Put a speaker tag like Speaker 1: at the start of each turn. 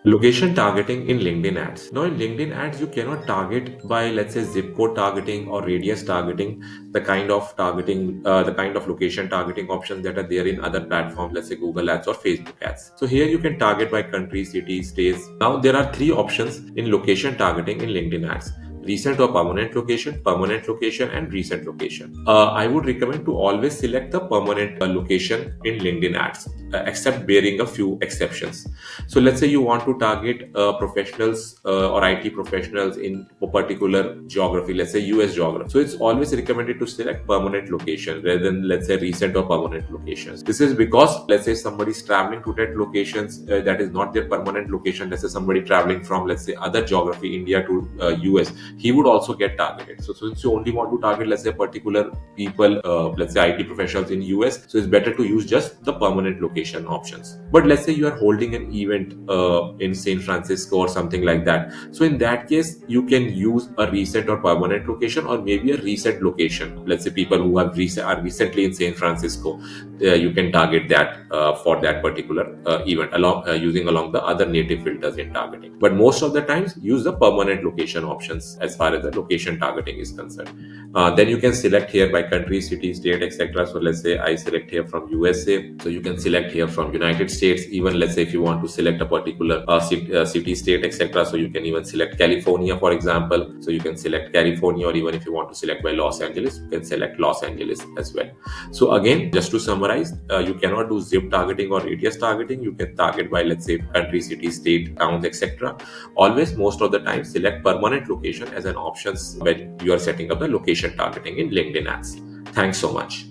Speaker 1: Location targeting in LinkedIn ads. Now, in LinkedIn ads, you cannot target by, let's say, zip code targeting or radius targeting, the kind of targeting, the kind of location targeting options that are there in other platforms, let's say Google Ads or Facebook Ads. So here you can target by country, city, states. Now, there are three options in location targeting in LinkedIn ads: recent or permanent location, and recent location. I would recommend to always select the permanent location in LinkedIn ads, except bearing a few exceptions. So let's say you want to target professionals or IT professionals in a particular geography, let's say US geography. So it's always recommended to select permanent location rather than, let's say, recent or permanent locations. This is because, let's say, somebody is traveling to that locations that is not their permanent location. Let's say somebody traveling from, let's say, other geography, India to US, he would also get targeted. So since you only want to target, let's say, particular people, let's say IT professionals in US, so it's better to use just the permanent location options. But let's say you are holding an event in San Francisco or something like that, so in that case you can use a recent or permanent location, or maybe a recent location. Let's say people who have are recently in San Francisco, you can target that for that particular event along using along the other native filters in targeting. But most of the times use the permanent location options as far as the location targeting is concerned. Then you can select here by country, city, state, etc. So let's say I select here from USA. So you can select here from United States. Even let's say if you want to select a particular city, state, etc. So you can even select California, for example. So you can select California, or even if you want to select by Los Angeles, you can select Los Angeles as well. So again, just to summarize, you cannot do zip targeting or radius targeting. You can target by, let's say, country, city, state, towns, etc. Always, most of the time, select permanent location as an option when you are setting up the location targeting in LinkedIn ads. Thanks so much.